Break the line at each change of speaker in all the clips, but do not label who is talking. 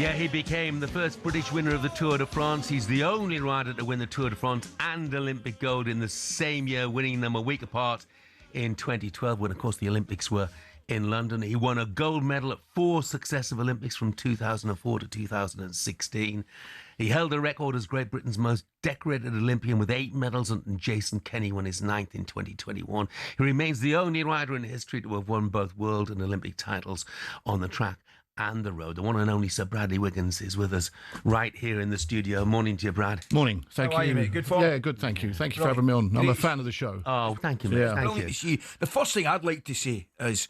Yeah, he became the first British winner of the Tour de France. He's the only rider to win the Tour de France and Olympic gold in the same year, winning them a week apart in 2012, when, of course, the Olympics were in London. He won a gold medal at 4 successive Olympics from 2004 to 2016. He held a record as Great Britain's most decorated Olympian with 8 medals, and Jason Kenny won his 9th in 2021. He remains the only rider in history to have won both world and Olympic titles on the track and the road. The one and only Sir Bradley Wiggins is with us right here in the studio. Morning to you, Brad.
Morning. Thank
you. How are you, mate? Good form?
Yeah, good, thank you. Thank you for having me on. I'm a fan of the show.
Oh, thank you, mate.
Yeah.
Thank you.
To see. The first thing I'd like to say is,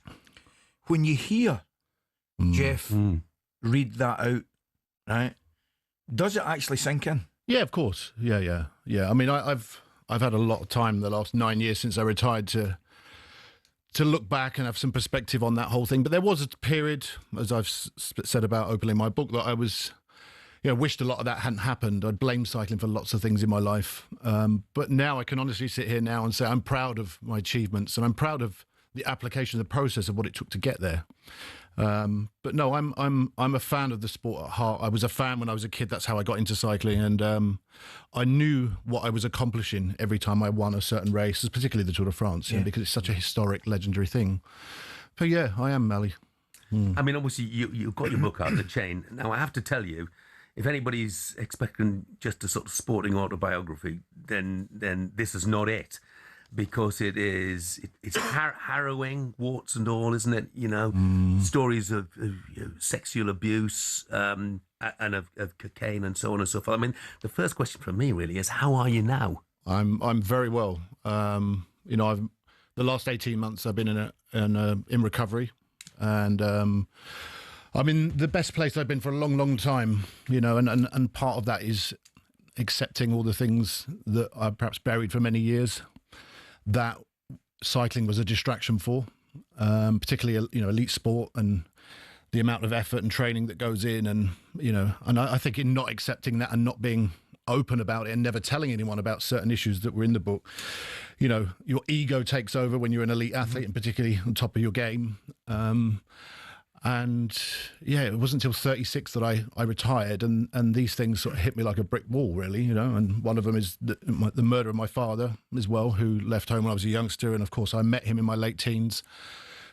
when you hear Jeff read that out, right, does it actually sink in?
Yeah, of course. Yeah. I mean, I've had a lot of time the last 9 years since I retired to look back and have some perspective on that whole thing. But there was a period, as I've said about opening my book, that I was, wished a lot of that hadn't happened. I'd blamed cycling for lots of things in my life. But now I can honestly sit here now and say I'm proud of my achievements, and I'm proud of the application, the process of what it took to get there. But no, I'm a fan of the sport at heart. I was a fan when I was a kid. That's how I got into cycling, and I knew what I was accomplishing every time I won a certain race, particularly the Tour de France, because it's such a historic, legendary thing. But yeah, I am Mally.
I mean, obviously, you've got your book out, The Chain. Now, I have to tell you, if anybody's expecting just a sort of sporting autobiography, then this is not it. Because it's harrowing, warts and all, isn't it? Stories of sexual abuse and of cocaine and so on and so forth. I mean, the first question from me really is, how are you now?
I'm very well. The last 18 months I've been in recovery, and I'm in the best place I've been for a long, long time. And part of that is accepting all the things that I perhaps buried for many years, that cycling was a distraction for, particularly elite sport, and the amount of effort and training that goes in, and I think in not accepting that and not being open about it and never telling anyone about certain issues that were in the book, your ego takes over when you're an elite athlete, and particularly on top of your game. And yeah, it wasn't until 36 that I retired, and these things sort of hit me like a brick wall, really, and one of them is the murder of my father as well, who left home when I was a youngster, and of course I met him in my late teens,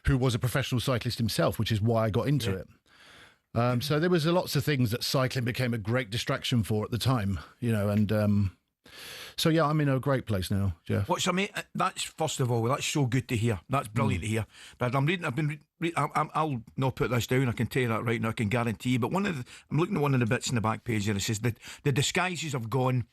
who was a professional cyclist himself, which is why I got into it. So there was lots of things that cycling became a great distraction for at the time, and so yeah, I'm in a great place now, Jeff.
What's that's, first of all, that's so good to hear. That's brilliant to hear. But I'll not put this down, I can tell you that right now, I can guarantee you. But I'm looking at one of the bits in the back page there. It says that the disguises have gone,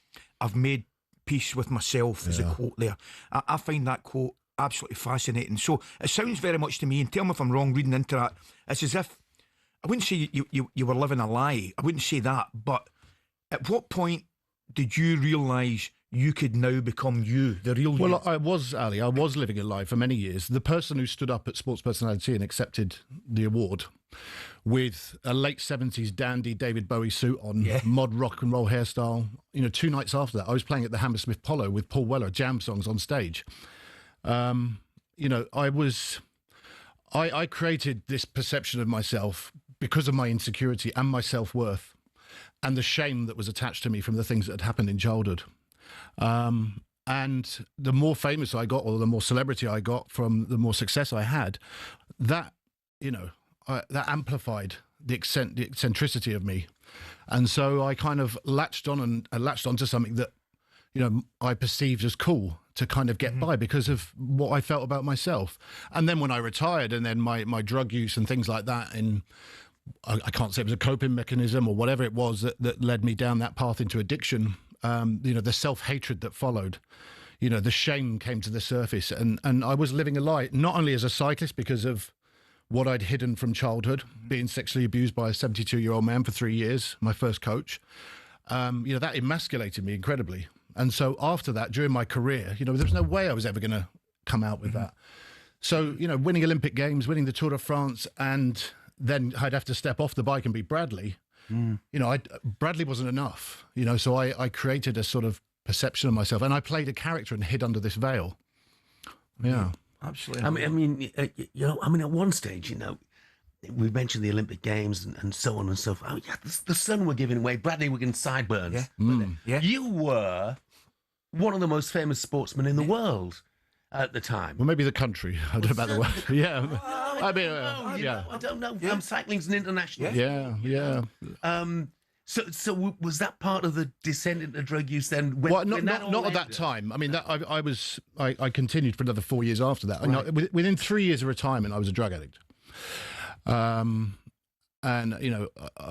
I've made peace with myself, is a quote there. I find that quote absolutely fascinating. So it sounds very much to me, and tell me if I'm wrong reading into that, it's as if, I wouldn't say you were living a lie, I wouldn't say that, but at what point did you realise you could now become you, the real you?
Well, I was living a lie for many years. The person who stood up at Sports Personality and accepted the award with a late 70s dandy David Bowie suit on, mod rock and roll hairstyle. 2 nights after that, I was playing at the Hammersmith Polo with Paul Weller, jam songs on stage. I created this perception of myself because of my insecurity and my self-worth and the shame that was attached to me from the things that had happened in childhood. And the more famous I got, or the more celebrity I got from the more success I had, that that amplified the eccentricity of me, and so I kind of latched onto something that I perceived as cool to kind of get by because of what I felt about myself. And then when I retired, and then my drug use and things like that, and I can't say it was a coping mechanism or whatever it was that led me down that path into addiction. The self-hatred that followed, the shame came to the surface, and I was living a lie, not only as a cyclist because of what I'd hidden from childhood, being sexually abused by a 72-year-old man for 3 years, my first coach, that emasculated me incredibly. And so after that, during my career, there was no way I was ever going to come out with that. So, winning Olympic Games, winning the Tour de France, and then I'd have to step off the bike and be Bradley. Bradley wasn't enough, so I created a sort of perception of myself, and I played a character and hid under this veil. Yeah,
absolutely.
I mean, at one stage, we mentioned the Olympic Games and so on and so forth. Oh, yeah, the sun were giving away. Bradley Wiggins sideburns.
Yeah.
You were one of the most famous sportsmen in the world at the time.
Well, maybe the country. I don't know about the world. Yeah. I mean,
I don't know. Cycling's an international.
Yeah.
So was that part of the descent into drug use then?
Not at that time. I mean, I continued for another 4 years after that.
Right.
Within 3 years of retirement, I was a drug addict. And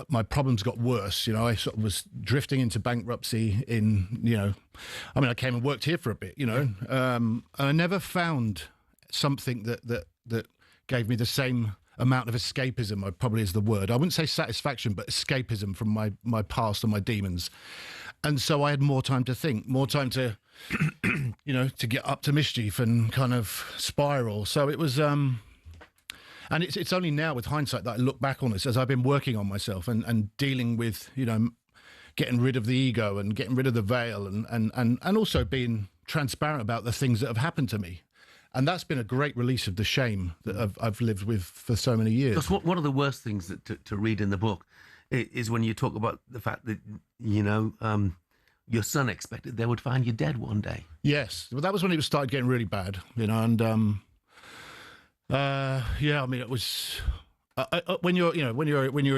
my problems got worse. I sort of was drifting into bankruptcy. I came and worked here for a bit. And I never found something that gave me the same amount of escapism, probably is the word. I wouldn't say satisfaction, but escapism from my past and my demons. And so I had more time to think, more time to, to get up to mischief and kind of spiral. So it was, and it's only now with hindsight that I look back on this as I've been working on myself and dealing with, getting rid of the ego and getting rid of the veil and also being transparent about the things that have happened to me. And that's been a great release of the shame that I've lived with for so many years.
Because one of the worst things to read in the book is when you talk about the fact that, your son expected they would find you dead one day.
Yes. Well, that was when it started getting really bad, and, it was, when you're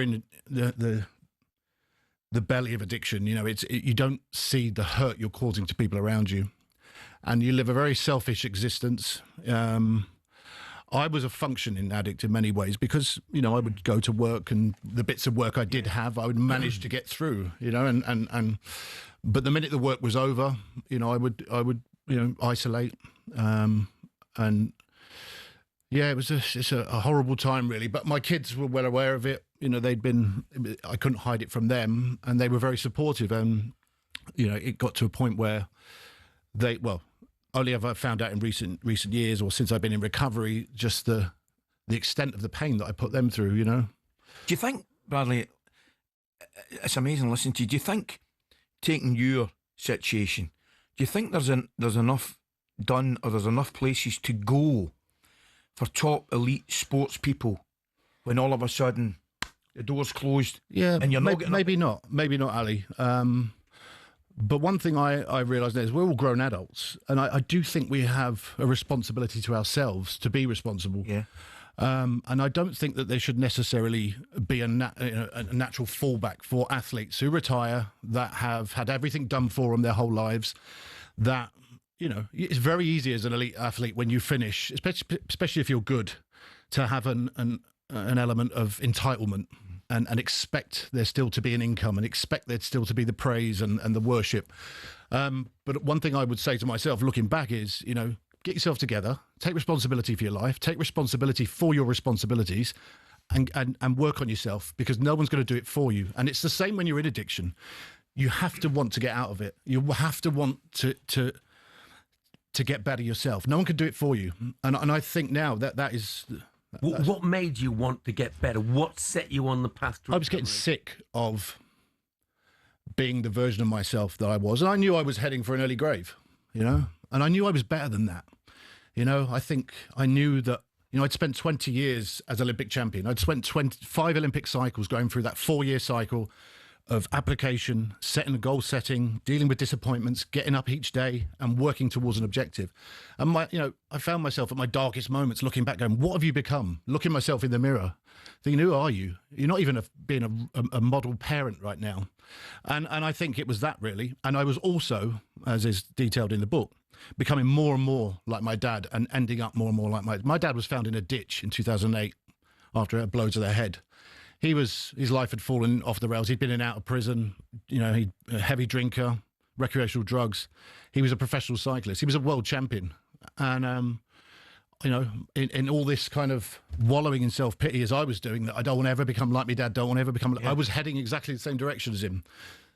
in the belly of addiction, you don't see the hurt you're causing to people around you. And you live a very selfish existence. I was a functioning addict in many ways because, I would go to work and the bits of work I did have, I would manage to get through, but the minute the work was over, I would isolate. It's a horrible time really, but my kids were well aware of it. I couldn't hide it from them and they were very supportive. And, it got to a point where only have I found out in recent years or since I've been in recovery, just the extent of the pain that I put them through, Do
you think, Bradley, it's amazing listening to you, do you think, taking your situation, do you think there's enough done or there's enough places to go for top elite sports people when all of a sudden the door's closed?
Yeah,
and you're
maybe not, Ali. But one thing I realise now is we're all grown adults, and I do think we have a responsibility to ourselves to be responsible.
Yeah.
And I don't think that there should necessarily be a natural fallback for athletes who retire that have had everything done for them their whole lives. That it's very easy as an elite athlete when you finish, especially if you're good, to have an element of entitlement. And expect there still to be an income and expect there still to be the praise and the worship. But one thing I would say to myself looking back is, get yourself together, take responsibility for your life, take responsibility for your responsibilities and work on yourself because no one's going to do it for you. And it's the same when you're in addiction. You have to want to get out of it. You have to want to get better yourself. No one can do it for you. And I think now that is...
What made you want to get better? What set you on the path to recovery?
I was getting sick of being the version of myself that I was. And I knew I was heading for an early grave, And I knew I was better than that. I think I knew that, I'd spent 20 years as Olympic champion. I'd spent 5 Olympic cycles going through that 4-year cycle of application, setting a goal setting, dealing with disappointments, getting up each day and working towards an objective. And I found myself at my darkest moments looking back going, what have you become? Looking myself in the mirror, thinking, who are you? You're not even being a model parent right now. And I think it was that really. And I was also, as is detailed in the book, becoming more and more like my dad and ending up more and more like my dad was found in a ditch in 2008 after a blow to the head. His life had fallen off the rails. He'd been in and out of prison, he'd a heavy drinker, recreational drugs. He was a professional cyclist. He was a world champion. And, in all this kind of wallowing in self-pity as I was doing, that I don't want to ever become like my dad, don't want to ever become like... I was heading exactly the same direction as him.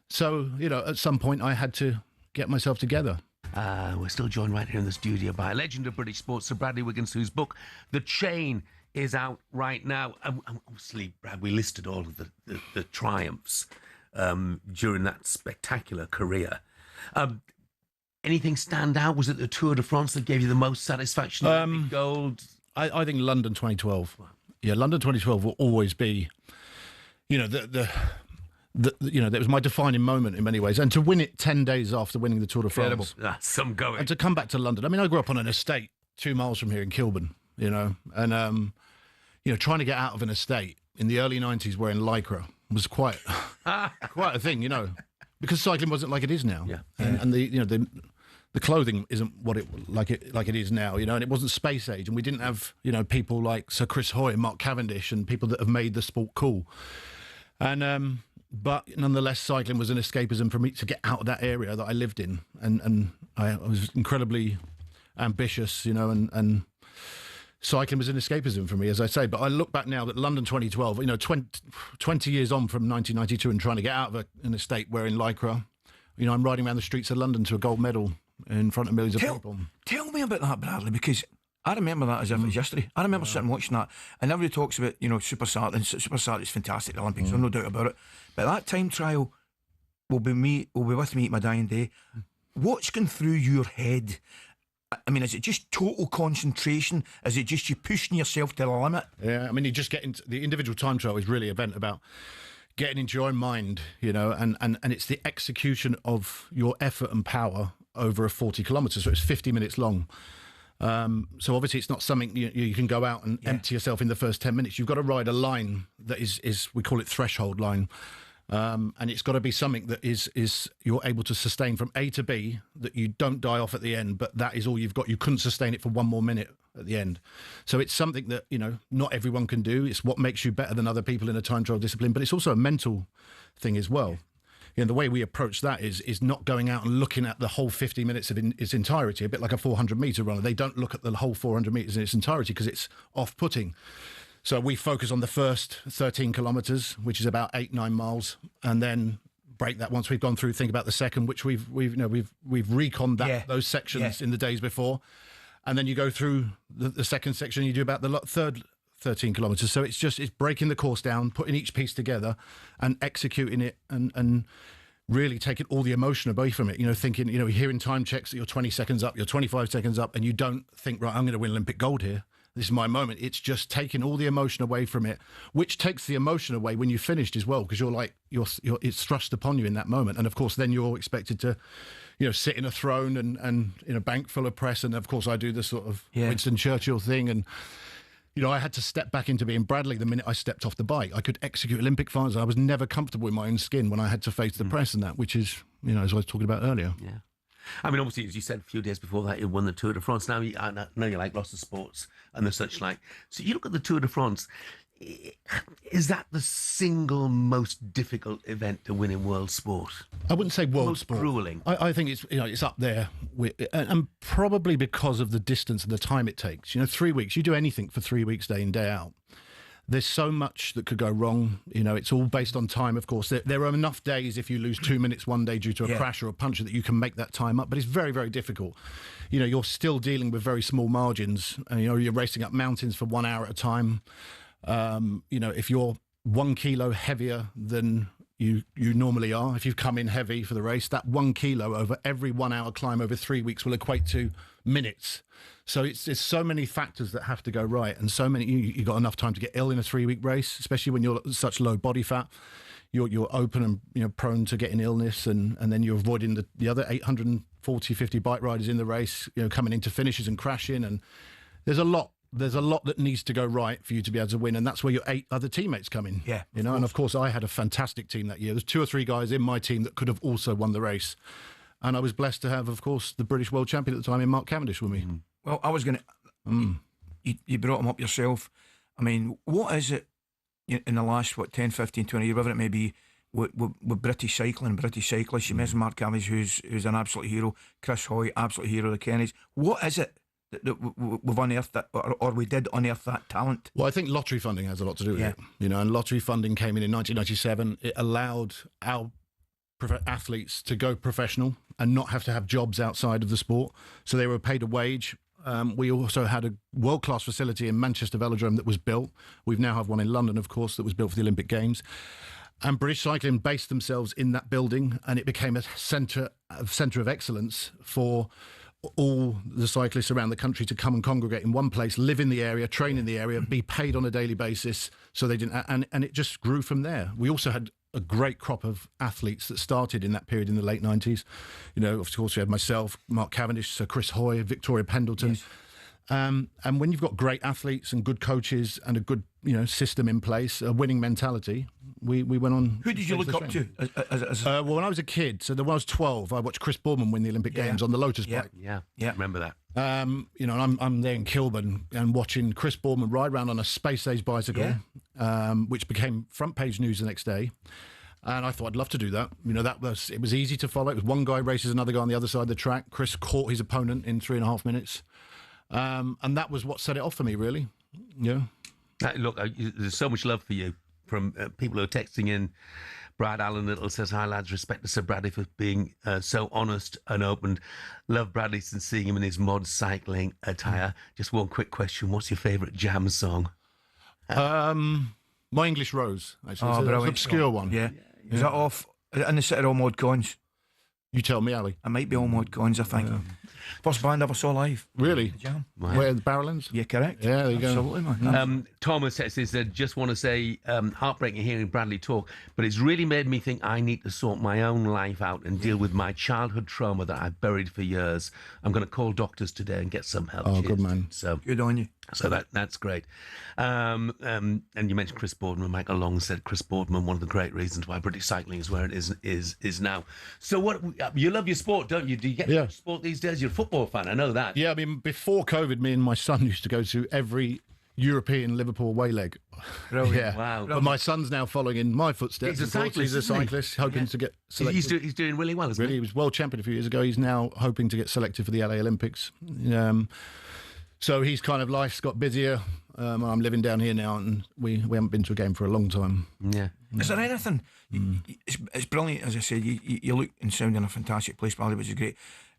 So, at some point I had to get myself together.
We're still joined right here in the studio by a legend of British sports, Sir Bradley Wiggins, whose book, The Chain, is out right now. Obviously, Brad, we listed all of the triumphs during that spectacular career. Anything stand out? Was it the Tour de France that gave you the most satisfaction? Gold?
I think London 2012. Yeah, London 2012 will always be, you know, that was my defining moment in many ways. And to win it 10 days after winning the Tour de France.
That's some going.
And to come back to London. I mean, I grew up on an estate 2 miles from here in Kilburn, you know, and, you know, trying to get out of an estate in the early 90s wearing Lycra was quite a thing, you know, because cycling wasn't like it is now.
Yeah.
And the, you know, the clothing isn't what like it is now, you know, and it wasn't space age, and we didn't have, you know, people like Sir Chris Hoy and Mark Cavendish and people that have made the sport cool. And but nonetheless, cycling was an escapism for me to get out of that area that I lived in, and I was incredibly ambitious, you know, and cycling was an escapism for me, as I say. But I look back now that London 2012, you know, 20 years on from 1992 and trying to get out of an estate wearing Lycra, you know, I'm riding around the streets of London to a gold medal in front of millions of people.
Tell me about that, Bradley, because I remember that as if it's yesterday. I remember sitting watching that, and everybody talks about, you know, Super Saturday. Super Saturday is fantastic, the Olympics, no doubt about it. But that time trial will be with me at my dying day. What's going through your head? I mean, is it just total concentration? Is it just you pushing yourself to the limit?
Yeah, I mean, you just get into the individual time trial is really an event about getting into your own mind, you know, and it's the execution of your effort and power over a 40 kilometres, so it's 50 minutes long. So obviously it's not something you can go out and empty yourself in the first 10 minutes. You've got to ride a line that is we call it threshold line. And it's got to be something that is you're able to sustain from A to B, that you don't die off at the end, but that is all you've got. You couldn't sustain it for one more minute at the end. So it's something that, you know, not everyone can do. It's what makes you better than other people in a time trial discipline, but it's also a mental thing as well. You know, the way we approach that is not going out and looking at the whole 50 minutes of its entirety, a bit like a 400-metre runner. They don't look at the whole 400 metres in its entirety because it's off-putting. So we focus on the first 13 kilometres, which is about 8-9 miles, and then break that once we've gone through. Think about the second, which we've reconned those sections in the days before, and then you go through the second section. You do about the third 13 kilometres. So it's breaking the course down, putting each piece together, and executing it, and really taking all the emotion away from it. You know, thinking, you know, hearing time checks that you're 20 seconds up, you're 25 seconds up, and you don't think, right, I'm going to win Olympic gold here. This is my moment. It's just taking all the emotion away from it, which takes the emotion away when you've finished as well, because it's thrust upon you in that moment. And of course, then you're expected to, you know, sit in a throne and in a bank full of press. And of course, I do the sort of Winston Churchill thing. And, you know, I had to step back into being Bradley the minute I stepped off the bike. I could execute Olympic finals. I was never comfortable in my own skin when I had to face the press and that, which is, you know, as I was talking about earlier.
Yeah. I mean, obviously, as you said, a few days before that, you won the Tour de France. Now, I know you like lots of sports and the such like. So you look at the Tour de France, is that the single most difficult event to win in world sport?
I wouldn't say world
most
sport.
Grueling.
I think it's, you know, it's up there, and probably because of the distance and the time it takes. You know, 3 weeks, you do anything for 3 weeks, day in, day out. There's so much that could go wrong. You know, it's all based on time, of course. There are enough days if you lose 2 minutes one day due to a crash or a puncture that you can make that time up, but it's very, very difficult. You know, you're still dealing with very small margins. And, you know, you're racing up mountains for 1 hour at a time. You know, if you're 1 kilo heavier than you normally are, if you've come in heavy for the race, that 1 kilo over every 1 hour climb over 3 weeks will equate to minutes. So it's so many factors that have to go right, and so many you got enough time to get ill in a 3 week race, especially when you're such low body fat. You're open and, you know, prone to getting illness, and then you're avoiding the other 840, 50 bike riders in the race, you know, coming into finishes and crashing. And there's a lot that needs to go right for you to be able to win, and that's where your 8 other teammates come in.
Yeah,
you know, and of course I had a fantastic team that year. There's 2 or 3 guys in my team that could have also won the race, and I was blessed to have, of course, the British world champion at the time in Mark Cavendish with me.
Well, I was going to... You brought him up yourself. I mean, what is it in the last, 10, 15, 20 years, whatever it may be, with British cycling, British cyclists? You mentioned Mark Cavendish, who's an absolute hero. Chris Hoy, absolute hero of the Kennys. What is it that we've unearthed that, or we did unearth that talent?
Well, I think lottery funding has a lot to do with it. You know, and lottery funding came in 1997. It allowed our athletes to go professional and not have to have jobs outside of the sport. So they were paid a wage. We also had a world-class facility in Manchester Velodrome that was built. We've now have one in London, of course, that was built for the Olympic Games. And British Cycling based themselves in that building, and it became a centre of excellence for all the cyclists around the country to come and congregate in one place, live in the area, train in the area, be paid on a daily basis. So they didn't, and it just grew from there. We also had a great crop of athletes that started in that period in the late 90s. You know, of course, we had myself, Mark Cavendish, Sir Chris Hoy, Victoria Pendleton.
Yes.
And when you've got great athletes and good coaches and a good, system in place, a winning mentality, we went on.
Who did you look up to?
Well, when I was a kid, so when I was 12, I watched Chris Boorman win the Olympic Games on the Lotus bike.
Yeah. Remember that.
And I'm there in Kilburn and watching Chris Boorman ride around on a space-age bicycle, which became front page news the next day. And I thought I'd love to do that. It was easy to follow. It was one guy races another guy on the other side of the track. Chris caught his opponent in 3.5 minutes. And that was what set it off for me, really. Yeah.
Look, there's so much love for you from people who are texting in. Brad Allen Little says, "Hi lads, respect to Sir Bradley for being so honest and open. Love Bradley since seeing him in his mod cycling attire. Just one quick question: what's your favourite Jam song?"
My English Rose, actually. It's an obscure one.
Yeah. Is that off in the City All Mod Coins?
You tell me, Ali.
It might be All Mod Coins, I think. First band I ever saw live.
Really?
Jam.
Wow.
Where, the Barrowlands?
Yeah, correct.
Yeah, there you
Absolutely, man.
Thomas says, just want to say, heartbreaking hearing Bradley talk, but it's really made me think I need to sort my own life out and deal with my childhood trauma that I've buried for years. I'm going to call doctors today and get some help.
Oh,
Cheers.
good man.
So
Good on you.
So that's great. And you mentioned Chris Boardman. Michael Long said Chris Boardman, one of the great reasons why British cycling is where it is now. So what you love your sport, don't you? Do you get sport these days? You're a football fan, I know that.
Yeah, I mean, before COVID, me and my son used to go to every European Liverpool away leg.
Brilliant.
Yeah.
Wow.
But my son's now following in my footsteps.
He's a cyclist,
He's a
isn't he?
cyclist, hoping to get selected.
He's doing really well, isn't
Really,
he?
he was world champion a few years ago. He's now hoping to get selected for the LA Olympics. So he's kind of, life's got busier. I'm living down here now, and we haven't been to a game for a long time.
Yeah.
Is there anything? It's brilliant, as I said. You look and sound in a fantastic place, Bradley, which is great,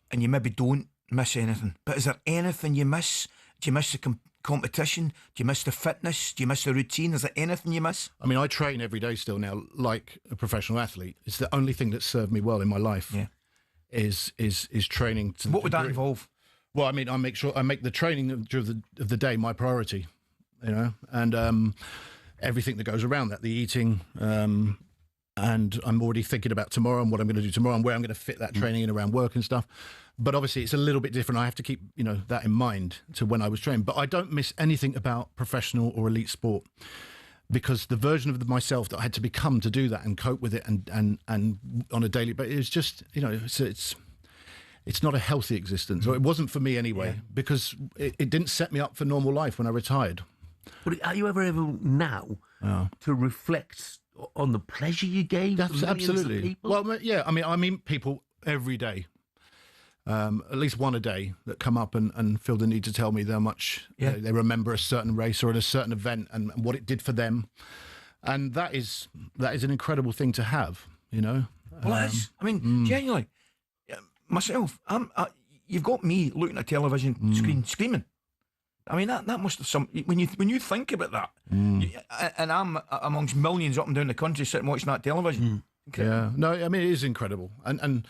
and you maybe don't miss anything. But is there anything you miss? Do you miss the competition? Do you miss the fitness? Do you miss the routine? Is there anything you miss?
I mean, I train every day still now, like a professional athlete. It's the only thing that's served me well in my life.
Yeah.
Is training.
What would that involve?
Well, I mean, I make sure I make the training of the day my priority, and everything that goes around that, the eating, and I'm already thinking about tomorrow and what I'm going to do tomorrow and where I'm going to fit that training in around work and stuff. But obviously, it's a little bit different. I have to keep that in mind to when I was training. But I don't miss anything about professional or elite sport, because the version of myself that I had to become to do that and cope with it and on a daily basis, it's just it's not a healthy existence, or it wasn't for me anyway, because it didn't set me up for normal life when I retired.
But are you ever able now to reflect on the pleasure you gave to millions
Absolutely.
of people?
Well, yeah, I mean people every day, at least one a day, that come up and feel the need to tell me how much they remember a certain race or at a certain event and what it did for them. And that is an incredible thing to have,
Well, it is. I mean, genuinely. Myself, you've got me looking at a television screen screaming. I mean, that must have some. When you think about that, and I'm amongst millions up and down the country sitting watching that television.
Yeah, no, I mean, it is incredible, and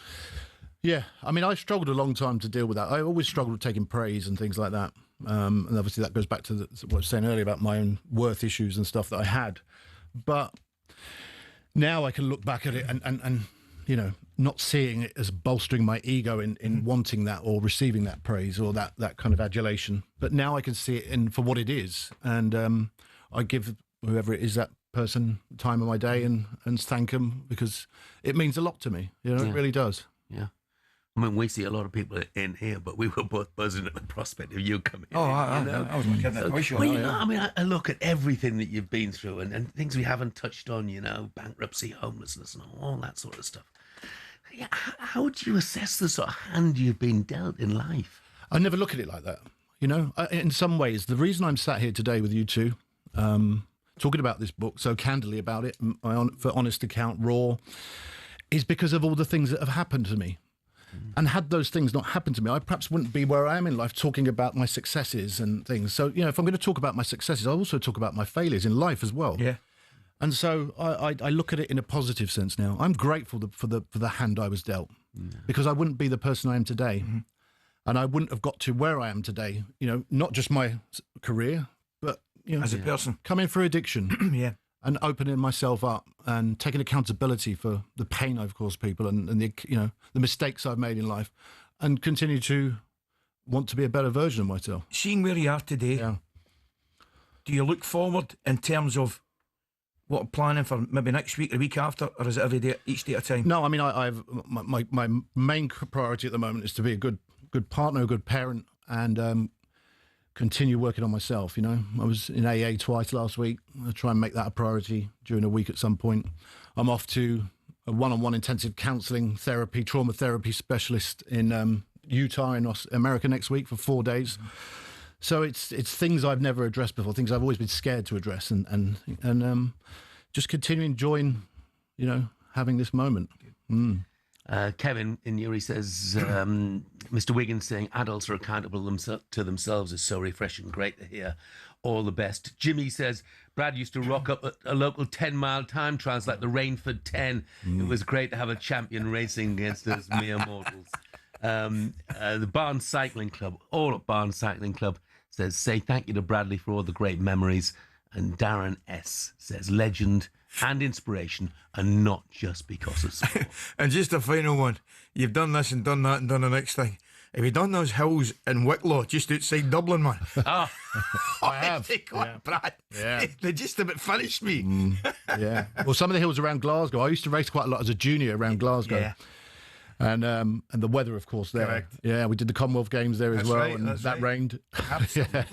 yeah, I mean, I struggled a long time to deal with that. I always struggled with taking praise and things like that, and obviously that goes back to what I was saying earlier about my own worth issues and stuff that I had. But now I can look back at it and not seeing it as bolstering my ego in wanting that or receiving that praise or that kind of adulation. But now I can see it for what it is. And I give whoever it is that person time of my day and thank them, because it means a lot to me. It really does.
Yeah. I mean, we see a lot of people in here, but we were both buzzing at the prospect of you coming in.
I was my kid.
I mean, I look at everything that you've been through and things we haven't touched on, bankruptcy, homelessness, and all that sort of stuff. How do you assess the sort of hand you've been dealt in life?
I never look at it like that. In some ways, the reason I'm sat here today with you two, talking about this book so candidly about it, for honest account, raw, is because of all the things that have happened to me. And had those things not happened to me, I perhaps wouldn't be where I am in life, talking about my successes and things. So, if I'm going to talk about my successes, I also talk about my failures in life as well.
Yeah.
And so I look at it in a positive sense now. I'm grateful for the hand I was dealt, because I wouldn't be the person I am today and I wouldn't have got to where I am today. You know, not just my career, but you know,
As a person.
coming through addiction.
Yeah.
And opening myself up and taking accountability for the pain I've caused people and the, you know, the mistakes I've made in life, and continue to want to be a better version of myself.
Seeing where you are today,
Yeah.
do you look forward in terms of what planning for maybe next week or the week after, or is it every day, each day at a time?
No, I mean, I've my main priority at the moment is to be a good partner, a good parent, and continue working on myself. You know, I was in AA twice last week. I'll try and make that a priority during the week at some point. I'm off to a one-on-one intensive counselling therapy, trauma therapy specialist in Utah in America next week for 4 days. So it's things I've never addressed before, things I've always been scared to address, and just continuing enjoying, you know, having this moment.
Kevin in Newry says, Mr. Wiggins saying adults are accountable to themselves is so refreshing. Great to hear. All the best. Jimmy says, Brad used to rock up at a local 10-mile time trials like the Rainford 10. It was great to have a champion racing against us mere mortals. The Barnes Cycling Club, all at Barnes Cycling Club, says, say thank you to Bradley for all the great memories. And Darren S. says, legend and inspiration, and not just because of sport.
And just a final one. You've done this and done that and done the next thing. Have you done those hills in Wicklow, just outside Dublin, man?
I have.
Yeah. Brad,
Yeah.
they just about finished me.
Yeah. Well, some of the hills around Glasgow. I used to race quite a lot as a junior around Glasgow.
Yeah.
And the weather, of course, there.
Correct.
Yeah, we did the Commonwealth Games there
That's
as well,
right,
and
that's
that
right.
rained.
Absolutely.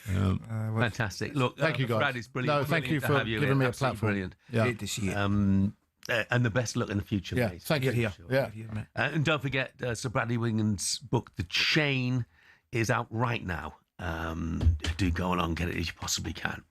Fantastic. Look,
Thank you, guys.
Brad, it's brilliant.
No, thank you
Brilliant to
for
have you
giving
here.
me a
Absolutely
platform.
Brilliant.
Yeah.
Great to see you.
And the best luck in the future,
Yeah,
mate.
thank you.
Here.
Yeah.
Here, mate.
And don't forget, Sir Bradley Wiggins' book, The Chain, is out right now. Do go along and get it as you possibly can.